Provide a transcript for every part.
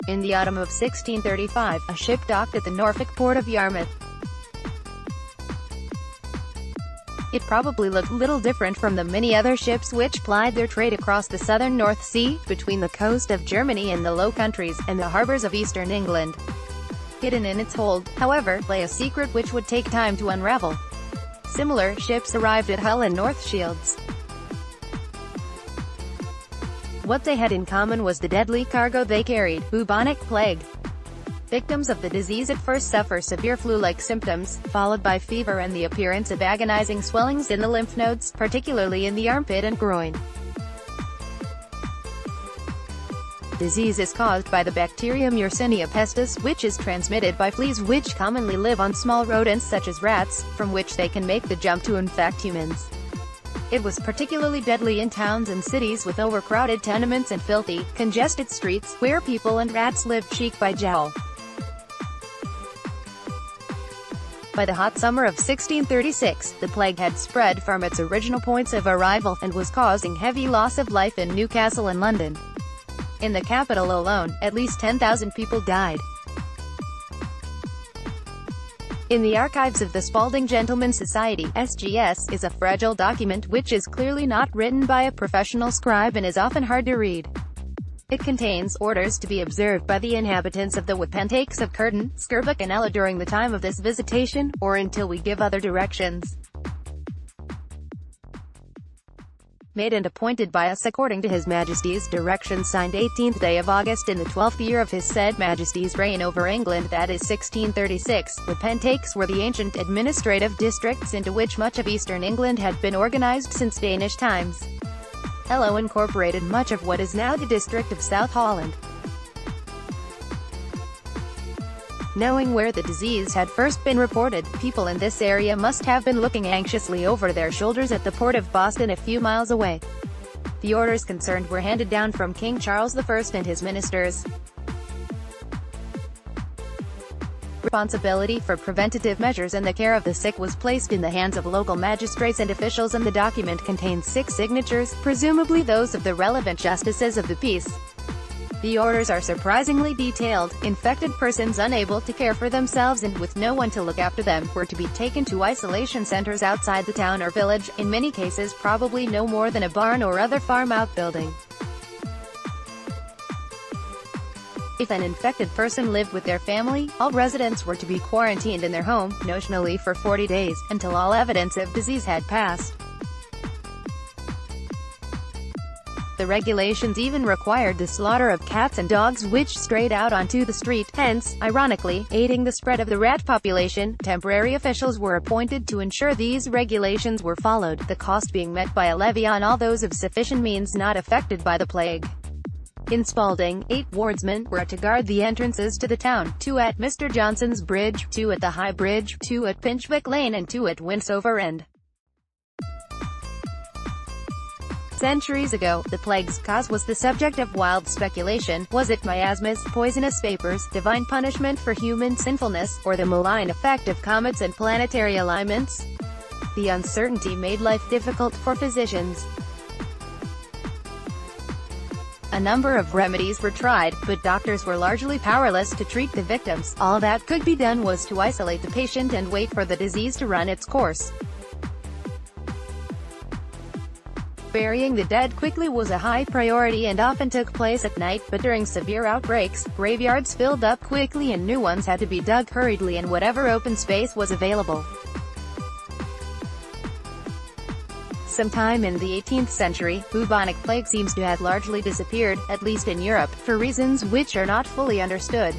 In the autumn of 1635, a ship docked at the Norfolk port of Yarmouth. It probably looked little different from the many other ships which plied their trade across the southern North Sea, between the coast of Germany and the Low Countries, and the harbours of eastern England. Hidden in its hold, however, lay a secret which would take time to unravel. Similar ships arrived at Hull and North Shields. What they had in common was the deadly cargo they carried, bubonic plague. Victims of the disease at first suffer severe flu-like symptoms, followed by fever and the appearance of agonizing swellings in the lymph nodes, particularly in the armpit and groin. Disease is caused by the bacterium Yersinia pestis, which is transmitted by fleas which commonly live on small rodents such as rats, from which they can make the jump to infect humans. It was particularly deadly in towns and cities with overcrowded tenements and filthy, congested streets, where people and rats lived cheek by jowl. By the hot summer of 1636, the plague had spread from its original points of arrival, and was causing heavy loss of life in Newcastle and London. In the capital alone, at least 10,000 people died. In the archives of the Spalding Gentlemen's Society, SGS, is a fragile document which is clearly not written by a professional scribe and is often hard to read. It contains orders to be observed by the inhabitants of the wapentakes of Curtin, Skirbuck and Ella during the time of this visitation, or until we give other directions. Made and appointed by us according to His Majesty's directions, signed 18th day of August in the 12th year of His said Majesty's reign over England, that is 1636. Wapentakes were the ancient administrative districts into which much of eastern England had been organized since Danish times. Elo incorporated much of what is now the district of South Holland. Knowing where the disease had first been reported, people in this area must have been looking anxiously over their shoulders at the port of Boston a few miles away. The orders concerned were handed down from King Charles I and his ministers. Responsibility for preventative measures and the care of the sick was placed in the hands of local magistrates and officials, and the document contains 6 signatures, presumably those of the relevant justices of the peace. The orders are surprisingly detailed. Infected persons unable to care for themselves and with no one to look after them, were to be taken to isolation centers outside the town or village, in many cases probably no more than a barn or other farm outbuilding. If an infected person lived with their family, all residents were to be quarantined in their home, notionally for 40 days, until all evidence of disease had passed. The regulations even required the slaughter of cats and dogs which strayed out onto the street, hence, ironically, aiding the spread of the rat population. Temporary officials were appointed to ensure these regulations were followed, the cost being met by a levy on all those of sufficient means not affected by the plague. In Spalding, 8 wardsmen were to guard the entrances to the town, 2 at Mr. Johnson's Bridge, 2 at the High Bridge, 2 at Pinchwick Lane and 2 at Winsover End. Centuries ago, the plague's cause was the subject of wild speculation. Was it miasmas, poisonous vapors, divine punishment for human sinfulness, or the malign effect of comets and planetary alignments? The uncertainty made life difficult for physicians. A number of remedies were tried, but doctors were largely powerless to treat the victims. All that could be done was to isolate the patient and wait for the disease to run its course. Burying the dead quickly was a high priority and often took place at night, but during severe outbreaks, graveyards filled up quickly and new ones had to be dug hurriedly in whatever open space was available. Sometime in the 18th century, bubonic plague seems to have largely disappeared, at least in Europe, for reasons which are not fully understood.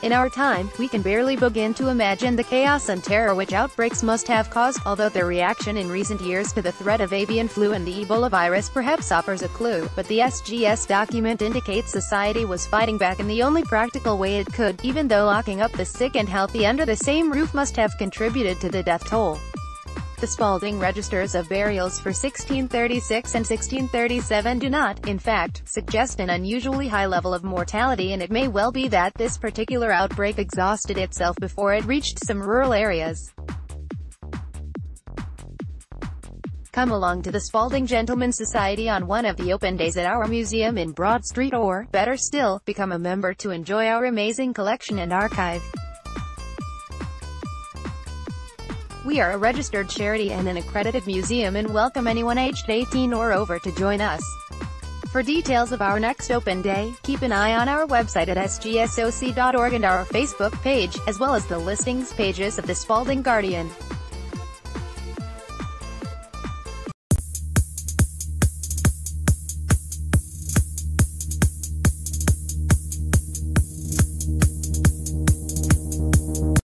In our time, we can barely begin to imagine the chaos and terror which outbreaks must have caused, although the reaction in recent years to the threat of avian flu and the Ebola virus perhaps offers a clue, but the SGS document indicates society was fighting back in the only practical way it could, even though locking up the sick and healthy under the same roof must have contributed to the death toll. The Spalding registers of burials for 1636 and 1637 do not, in fact, suggest an unusually high level of mortality, and it may well be that this particular outbreak exhausted itself before it reached some rural areas. Come along to the Spalding Gentlemen's Society on one of the open days at our museum in Broad Street, or, better still, become a member to enjoy our amazing collection and archive. We are a registered charity and an accredited museum and welcome anyone aged 18 or over to join us. For details of our next open day, keep an eye on our website at sgsoc.org and our Facebook page, as well as the listings pages of the Spalding Guardian.